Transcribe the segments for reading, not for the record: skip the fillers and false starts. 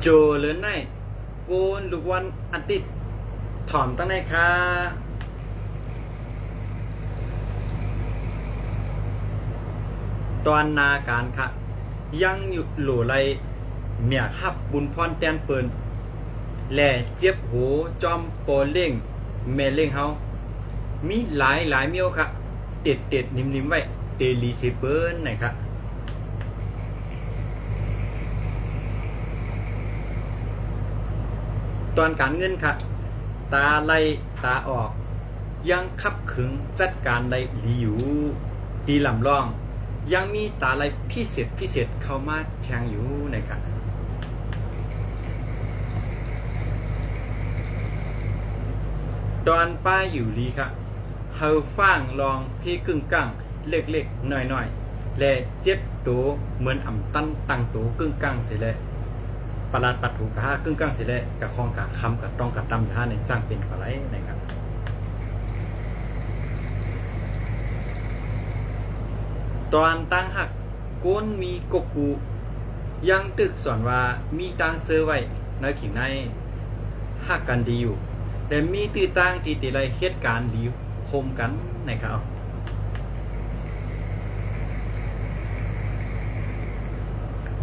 โจหรือไนโกนลูกวันอาทิตย์ถอมตั้งไหนคะตอนนาการค่ะยังอยู่หลูไรเมียขับบุญพรแตนเปินแหล่เจ็บหูจอมโปเล่งแม่เล่งเฮามีหลายเมียวค่ะเด็ดนิ่มไว้เดลีเซเปิลไหนค่ะตอนการเงินค่ะตาไล่ตาออกยังขับขึงจัดการได้หลีอยู่ดีลำล่องยังมีตาไล่พิเศษเข้ามาแทงอยู่นะครับตอนป้าอยู่ลีค่ะเฮาฟังลองพี่กึ่งกังเล็กๆหน่อยๆและเจ็บตัวเหมือนอ่ำตั้นตั้งตัวกึ่งกังเสียเลยปลาดปัดถูกกะกึ่งกังเสียเลยกะคองกะคำกะต้องกะตำท่าในจ้างเป็นกะไรนะครับตอนตั้งหักก้นมีกบกูยังตึกสอนว่ามีตังเซอร์ไว้ในขิงในหักกันดีอยู่แต่มีตีตั้งตีไรเหตุการณ์ดีโคมกันนะครับ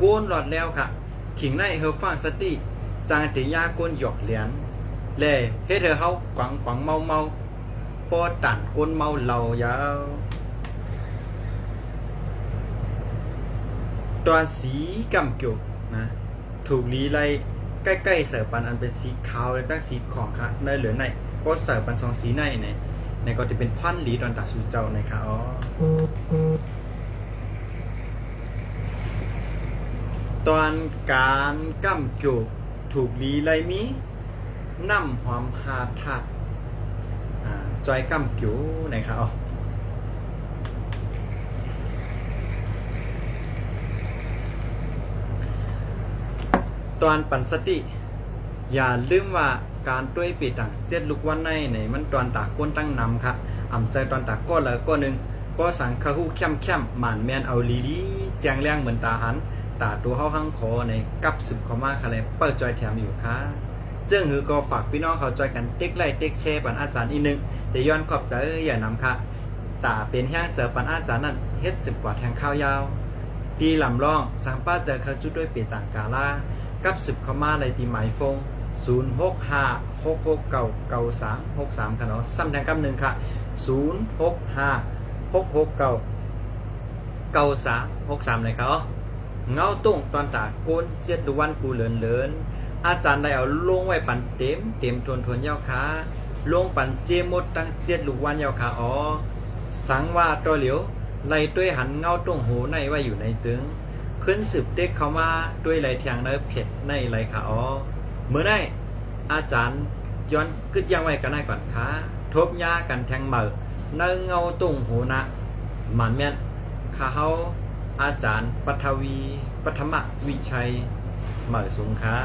ก้นหลอดแล้วค่ะขิงในเฮาฟังสติจางติยาก้นหยอกเหรียญแล่เฮ็ดเฮากวังเมาปอตันก้นเมาเหล่ายาวตอนสีกำเกี่ยวนะถูกลีไล่ใกล้ๆเสิร์ฟปันอันเป็นสีขาวและตั้งสีของค่ะในเหลือในก็เสิร์ฟปันสองสีในก็จะเป็นพันลีตอนตาสูเจ้าในค่ะอ๋อตอนการกำเกี่ยวถูกลีไล่มีน้ำหอมหาทัดจอยกำเกี่ยวในค่ะอ๋อตอนปันสติอย่าลืมว่าการต้วยปีต่างเจ็ดลูกวันในมันตอนตาก้นตั้งนำค่ะอ่ำใจตอนตาก้อนแล้วก้อนหนึ่งก็สั่งคาหูเข้มหมานแมนเอาลีแจงแรงเหมือนตาหันตาตัวเข้าข้างคอในกับสึบเข้ามาค่ะเลยเปิดจอยแถมอยู่ค่ะเจ้าหือก็ฝากพี่น้องเขาจอยกันเต็กไล่เต็กแชร์ปันอาจารย์อีกนึงแต่ย้อนขอบใจอย่านำค่ะตาเป็นแห้งเจอปันอาจารย์นั่นเฮ็ด10 กว่าแทงข้าวยาวดีลำร่องสังป้าเจอเขาจุดด้วยปีต่างกาล่ากับ10เข้ามาในตีหมายฟง0656699363ค่ะเนาะซ้ำแทงกำหนึ่งค่ะ0656699363เลยครับเงาตุ้งตอนตาโกนเจ็ดวันกูเลินอาจารย์ได้เอาลงไว้ปันเต็มทวนยาวขาลงปันเจมดตั้ง7 วันยาวขาอ๋อสังว่าตัวเหลียวไล่ด้วยหันเงาตุ้งหูในไว้อยู่ในจึงขึ้นสืบเด็กเข้ามาด้วยไหลเทียงเนื้อเผ็ดในไหลขาอ๋อเมื่อได้อาจารย์ย้อนกึดยังไว้กันได้ก่อนค่ะทบยากันแทงเมื่อเนื้อเงาตุ้งหูนะหมันแม่นข้าเฮาอาจารย์ปัทวีปัทมวิชัยเหมื่อสูงค่ะ